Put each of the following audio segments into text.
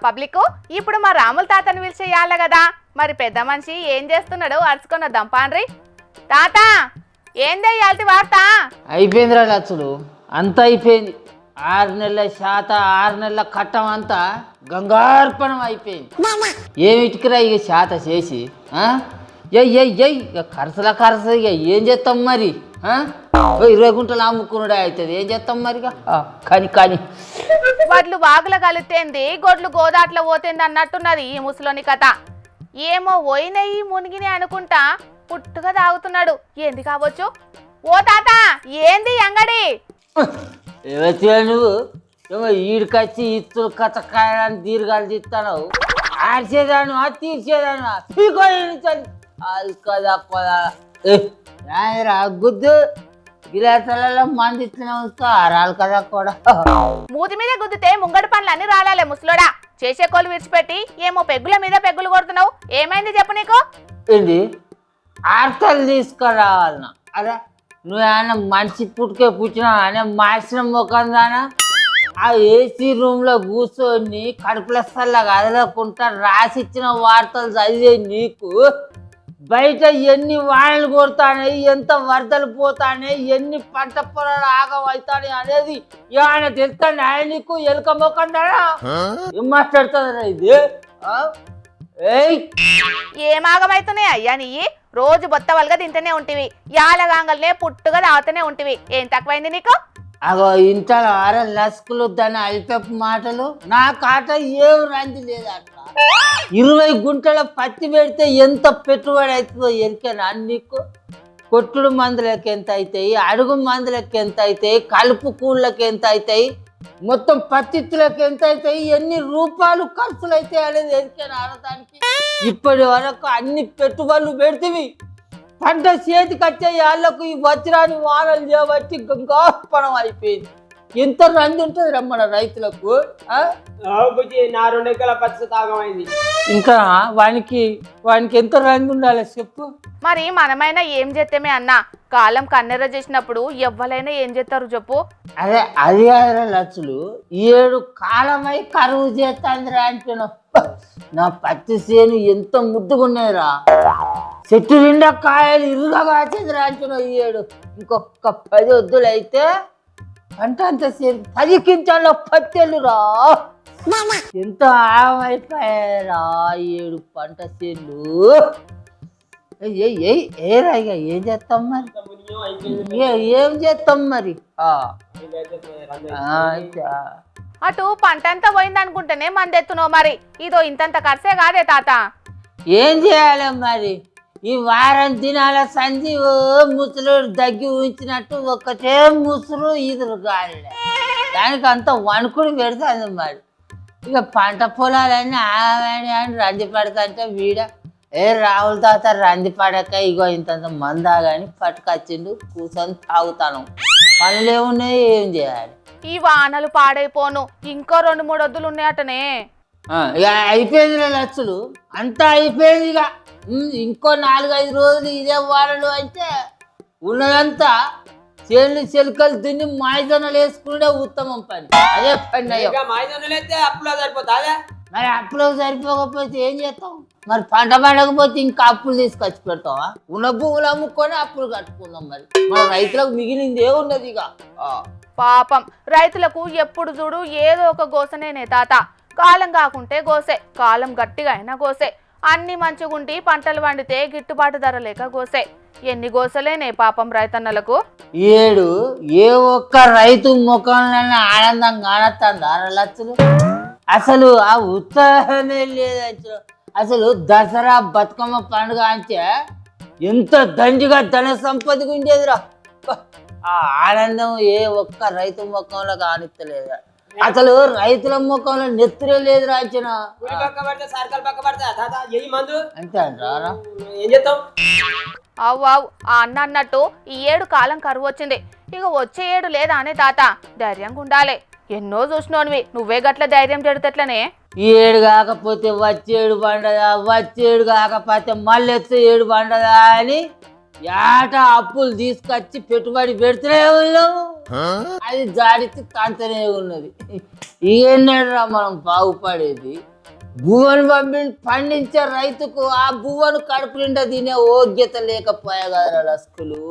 Public ఇప్పుడు మా రాముల తాతని పిలిచేయాల కదా మరి పెద్ద మనిషి ఏం చేస్తున్నాడు అరుచుకున్న దంపాన్రి తాత ఏందే ఇయాల్టి వార్త అయిపోయిందిరా లచ్చుడు అంతా అయిపోయింది 6 నెలల శాత 6 నెలల కట్టం అంతా గంగార్పణం అయిపోయింది ఏమిటికిరా ఇక శాత చేసి ఇక కరస ఇక ఏం చేస్తాం మరి 20 గుంటలు అమ్ముకున్నాడే అవుతుంది ఏం చేస్తాం మరి కానీ వడ్లు వాగుల కలితేంది గొడ్లు గోదాట్లో పోతేంది అన్నట్టున్నది ఈ ముసలోని కథ ఏమో పోయినయి మునిగిని అనుకుంటా పుట్టుగా తాగుతున్నాడు ఏంది కావచ్చు ఓ తాత ఏంది అంగడి నువ్వు ఏమో ఈడికొచ్చి ఇత్తులు కచ్చకాయని దీర్ఘాలు తీస్తాను ఆడిచేదాను తీర్చేదాను అది కదా గుద్దు గిలాసాలలో మంది ఇట్లనే ఉంచుతారు కదా కూడా మూతి మీద గుద్దితే ముంగడి పనులన్నీ రాలాలే ముసలోడా చేసే కోళ్ళు విడిచిపెట్టి ఏమో పెగ్గుల మీద పెగ్గులు కొడుతున్నావు ఏమైంది చెప్పు నీకు ఏంది ఆర్తలు తీసుకురావాలన్నా అరే నువ్వేమన్నా మనిషి పుట్టుకే పుచ్చినావు అనే మాసిన ముఖం దానా ఆ ఏసీ రూమ్లో కూర్చొని కడుపుల సల్లగా అదలకుండా రాసిచ్చిన వార్తలు చదివే నీకు బయట ఎన్ని వానలు కొడతానే ఎంత వరదలు పోతానే ఎన్ని పంట పొలాలు ఆగమవుతాయి అనేది ఏమైనా తెలుస్తాను ఆయన నీకు ఎలుక మొక్కందానా ఏం మాట్లాడుతుందా ఇది ఏం ఆగమవుతున్నాయి అయ్యా నీ రోజు బొత్తవలుగా తింటూనే ఉంటివి యాలగాంగల్నే పుట్టుగా తాగుతూనే ఉంటివి ఏం తక్కువైంది నీకు అగో ఇంత లస్కులు దాని అల్పపు మాటలు నా కాట ఏం రంది లేదు అట్లా 20 గుంటల పత్తి పెడితే ఎంత పెట్టుబడి అవుతుందో ఎరికేనా నీకు కొట్టుడు మందులకి ఎంత అవుతాయి అడుగు మందులకి ఎంత అవుతాయి కలుపు కూళ్ళకి ఎంత అవుతాయి మొత్తం పత్తిత్తులకి ఎంత అవుతాయి ఎన్ని రూపాయలు ఖర్చులు అవుతాయి అనేది ఎరికేనా ఆడటానికి ఇప్పటి వరకు అన్ని పెట్టుబడులు పెడితే పంట చేతికి వచ్చే వాళ్ళకు ఈ వజ్రాన్ని వానలు చేయబట్టి గంగాపణం అయిపోయింది ఎంత రంది ఉంటుంది రమ్మన రైతులకు నా 2 ఎకరాల పచ్చి తాగమైంది ఇంకా వానికి ఎంత రంది ఉండాలి చెప్పు మరి మనమైనా ఏం చేస్తామే అన్నా కాలం కన్నెర చేసినప్పుడు ఎవ్వరైనా ఏం చేస్తారు చెప్పు అదే అది కాదురా లచ్చులు 7 కాలమై కరువు చేస్తాందిరా అంటున్నావు నా పత్తి చేను ఎంత ముద్దుగున్నాయిరా చెట్టు నిండా కాయలు ఇరుగా కాచేదిరా అంటున్నావు 7 ఇంకొక 10 వద్దులు అయితే పంట అంత చేను 10 కింటాల్లో పత్తెలురా ఎంత ఆమైపోయారా 7 పంట చేను ఏరా ఇక ఏం చేస్తాం మరి ఏం చేస్తాం మరి అటు పంట అంతా పోయింది అనుకుంటేనే మందెత్తున్నావు మరి ఇదో ఇంతంత ఖర్చే కాదే తాత ఏం చేయాలి మరి ఈ వారం దినాల సంజీవు ముసలు దగ్గి ఉంచినట్టు ఒకటే ముసురు ఈదురు గాలి దానికి అంత వణుకుడు పెడుతుంది మరి ఇక పంట పొలాలన్నీ ఆమె అని రంది పడకంటే వీడ రాహుల్ తాత రంది పడక ఇగో ఇంతంత మందాగాని పట్టుకొచ్చిండు కూర్చొని తాగుతాను పనులు ఏమున్నాయి ఏం చేయాలి ఈ వానలు పాడైపోను ఇంకో 2-3 వద్దులు ఉన్నాయటనే ఇక అయిపోయింది లచ్చులు అంతా అయిపోయింది ఇక ఇంకో 4-5 రోజులు ఇదే వానలు అంటే ఉన్నదంతా చేనులు చెలుకలు తిని మాయజొన్నలు వేసుకుంటే ఉత్తమం పని అదే పని మరి అప్పులో సరిపోకపోతే ఏం చేస్తాం మరి పంట పండకపోతే ఇంకా అప్పులు తీసుకొచ్చి పెడతావా ఉన్న భూములు అమ్ముకొని అప్పులు కట్టుకుందాం మరి మన రైతులకు మిగిలింది ఏమున్నది ఇక పాపం రైతులకు ఎప్పుడు చూడు ఏదో ఒక గోసనేనే తాత కాలం కాకుంటే గోసే కాలం గట్టిగా అయినా గోసే అన్ని మంచిగుంటి పంటలు వండితే గిట్టుబాటు ధర లేక గోసే ఎన్ని గోసలేనే పాపం రైతన్నలకు 7 ఏ ఒక్క రైతు ముఖంలోనే ఆనందం కానొస్తుందా లచ్చులు అసలు ఆ ఉత్సాహమే లేదు అసలు దసరా బతుకమ్మ పండుగ అంటే ఎంత దండిగా ధన సంపదగా ఉండేదిరా ఆ ఆనందం ఏ ఒక్క రైతు ముఖంలో కానిస్తలేదా అసలు రైతుల ముఖంలో నెత్తురే లేదు రాచిన అంతే అంటారా అవు ఆ అన్న అన్నట్టు ఈ 7 కాలం కరువు వచ్చింది ఇక వచ్చే 7 లేదా అనే తాత ధైర్యంగా ఉండాలి ఎన్నో చూసినోనివి నువ్వే గట్ల ధైర్యం చెడుతట్లనే 7 కాకపోతే వచ్చేడు పండదా వచ్చేడు కాకపోతే మళ్ళీ 7 పండదా అని ఏట అప్పులు తీసుకొచ్చి పెట్టుబడి పెడుతూనే ఉన్నాము, అది జాడితే తంతనే ఉన్నది. ఏనాడురా మనం బాగుపడేది? బువ్వను పండించే రైతుకు ఆ బువ్వను కడుపు నిండా తినే యోగ్యత లేకపోయా కదరా లస్కులు.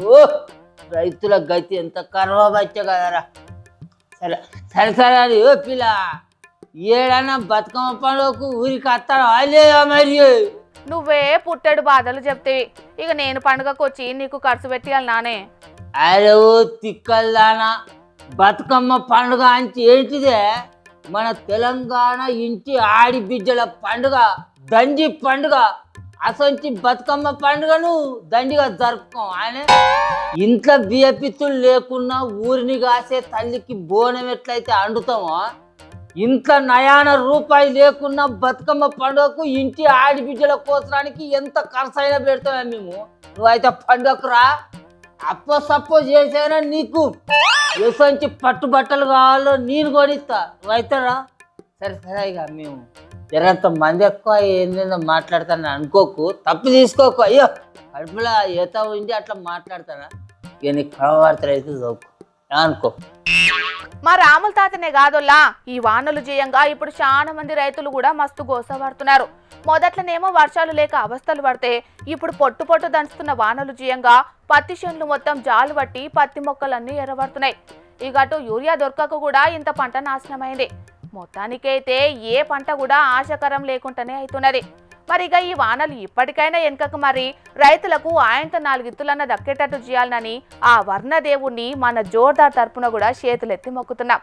రైతుల గతి ఎంత కర్వబచ్చ కదరా. సరే సరే సరే అది ఓ పిల్ల, ఏడన్నా బతుకమ్మ పండుగకు ఊరికి వస్తారా వాళ్ళేదా మరి? నువ్వే పుట్టెడు బాధలు చెప్తేవి, ఇక నేను పండుగకు వచ్చి నీకు ఖర్చు పెట్టాలి నానే. అరే ఓ తిక్కల్దానా, బతుకమ్మ పండుగ అంటే ఏంటిదే? మన తెలంగాణ ఇంటి ఆడి బిడ్డల పండుగ, దండి పండుగ. అసొంటి బతుకమ్మ పండుగను దండిగా జరుపుకోం. ఆయన ఇంట్లో బియ్యపిత్తులు లేకున్నా ఊరిని కాసే తల్లికి బోనం ఎట్లయితే అండుతామో, ఇంట్లో నయాన రూపాయి లేకున్నా బతుకమ్మ పండుగకు ఇంటి ఆడిబిడ్డల కోసడానికి ఎంత ఖర్చు అయినా పెడతామే మేము. నువ్వైతే పండుగకు రా, సప్పో చేసేనా నీకు ఎసంచి పట్టుబట్టలు కావాలో నేను కొనిస్తా, నువ్వైతే రా. సరే సరే ఇక మేము జరంత మంది ఎక్కువ ఏందో మాట్లాడతానని అనుకోకు, తప్పు తీసుకోకు. అయ్యో కడుపులో ఈత ఉండి అట్లా మాట్లాడతానా, ఇక నీకు కడవార్తలు అయితే చదువుకో అనుకో. మా రాముల తాతనే కాదోల్లా, ఈ వానలు చేయంగా ఇప్పుడు చాలా మంది రైతులు కూడా మస్తు గోసపడుతున్నారు. మొదట్లోనేమో వర్షాలు లేక అవస్థలు పడితే ఇప్పుడు పొట్టు పొట్టు దంచుతున్న వానలు చేయంగా పత్తి చేనులు మొత్తం జాలు పట్టి పత్తి మొక్కలన్నీ ఎర్రబడుతున్నాయి. ఇక అటు యూరియా దొరకక కూడా ఇంత పంట నాశనమైంది. మొత్తానికైతే ఏ పంట కూడా ఆశకరం లేకుండానే అవుతున్నది. మరి ఇక ఈ వానలు ఇప్పటికైనా వెనుకకు మరి రైతులకు ఆయనతో 4 ఇత్తులన్న దక్కేటట్టు చేయాలని ఆ వర్ణదేవుణ్ణి మన జోర్దార్ తరపున కూడా చేతులెత్తి మొక్కుతున్నాం.